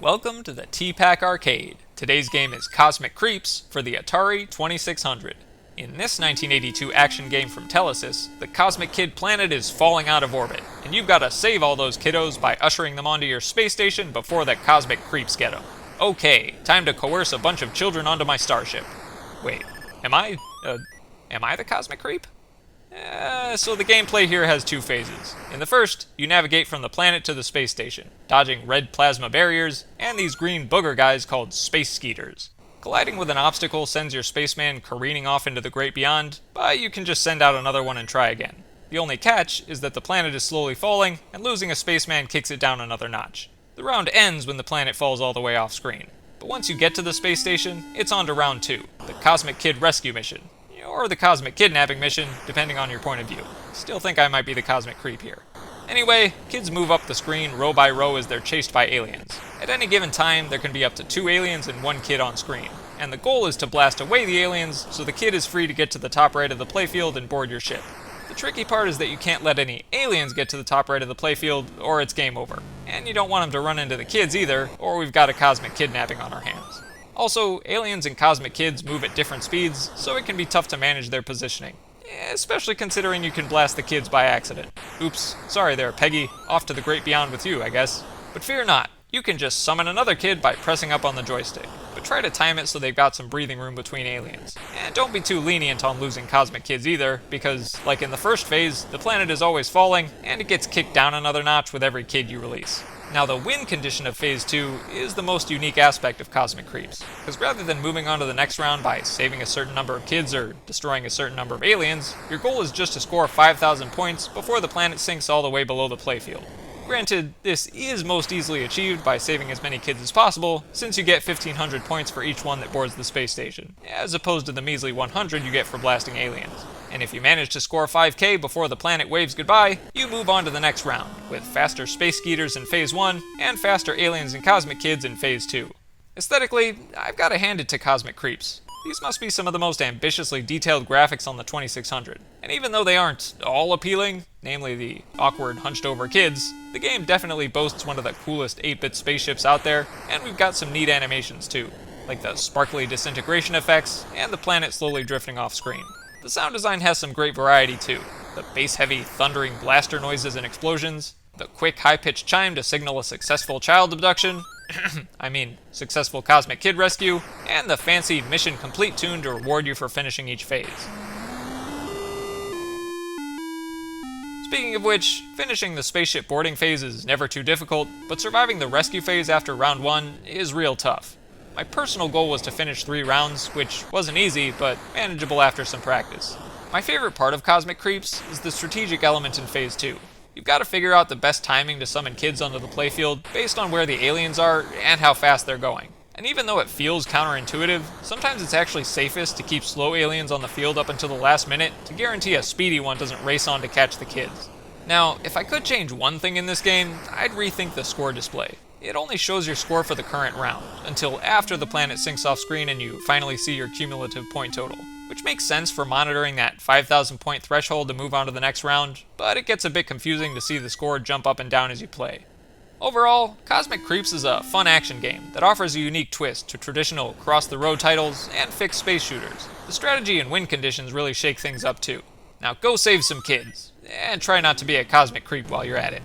Welcome to the T-Pac Arcade. Today's game is Cosmic Creeps for the Atari 2600. In this 1982 action game from Telesis, the Cosmic Kid planet is falling out of orbit, and you've got to save all those kiddos by ushering them onto your space station before the Cosmic Creeps get them. Okay, time to coerce a bunch of children onto my starship. Wait, am I the Cosmic Creep? So the gameplay here has two phases. In the first, you navigate from the planet to the space station, dodging red plasma barriers and these green booger guys called space skeeters. Colliding with an obstacle sends your spaceman careening off into the great beyond, but you can just send out another one and try again. The only catch is that the planet is slowly falling, and losing a spaceman kicks it down another notch. The round ends when the planet falls all the way off screen. But once you get to the space station, it's on to round 2, the Cosmic Kid Rescue Mission. Or the Cosmic Kidnapping Mission, depending on your point of view. Still think I might be the Cosmic Creep here. Anyway, kids move up the screen row by row as they're chased by aliens. At any given time, there can be up to 2 aliens and 1 kid on screen. And the goal is to blast away the aliens, so the kid is free to get to the top right of the playfield and board your ship. The tricky part is that you can't let any aliens get to the top right of the playfield, or it's game over. And you don't want them to run into the kids either, or we've got a cosmic kidnapping on our hands. Also, aliens and cosmic kids move at different speeds, so it can be tough to manage their positioning. Especially considering you can blast the kids by accident. Oops, sorry there, Peggy. Off to the great beyond with you, I guess. But fear not, you can just summon another kid by pressing up on the joystick. But try to time it so they've got some breathing room between aliens. And don't be too lenient on losing cosmic kids either, because, like in the first phase, the planet is always falling, and it gets kicked down another notch with every kid you release. Now, the win condition of Phase 2 is the most unique aspect of Cosmic Creeps, because rather than moving on to the next round by saving a certain number of kids or destroying a certain number of aliens, your goal is just to score 5,000 points before the planet sinks all the way below the playfield. Granted, this is most easily achieved by saving as many kids as possible, since you get 1,500 points for each one that boards the space station, as opposed to the measly 100 you get for blasting aliens. And if you manage to score 5k before the planet waves goodbye, you move on to the next round, with faster space skeeters in Phase 1, and faster aliens and cosmic kids in Phase 2. Aesthetically, I've got to hand it to Cosmic Creeps. These must be some of the most ambitiously detailed graphics on the 2600. And even though they aren't all appealing, namely the awkward, hunched-over kids, the game definitely boasts one of the coolest 8-bit spaceships out there, and we've got some neat animations too, like the sparkly disintegration effects and the planet slowly drifting off screen. The sound design has some great variety too. The bass-heavy, thundering blaster noises and explosions, the quick, high-pitched chime to signal a successful child abduction, successful cosmic kid rescue, and the fancy mission complete tune to reward you for finishing each phase. Speaking of which, finishing the spaceship boarding phase is never too difficult, but surviving the rescue phase after round 1 is real tough. My personal goal was to finish 3 rounds, which wasn't easy, but manageable after some practice. My favorite part of Cosmic Creeps is the strategic element in Phase 2. You've got to figure out the best timing to summon kids onto the playfield based on where the aliens are and how fast they're going. And even though it feels counterintuitive, sometimes it's actually safest to keep slow aliens on the field up until the last minute to guarantee a speedy one doesn't race on to catch the kids. Now, if I could change one thing in this game, I'd rethink the score display. It only shows your score for the current round, until after the planet sinks off screen and you finally see your cumulative point total. Which makes sense for monitoring that 5,000 point threshold to move on to the next round, but it gets a bit confusing to see the score jump up and down as you play. Overall, Cosmic Creeps is a fun action game that offers a unique twist to traditional cross-the-road titles and fixed space shooters. The strategy and win conditions really shake things up too. Now go save some kids, and try not to be a Cosmic Creep while you're at it.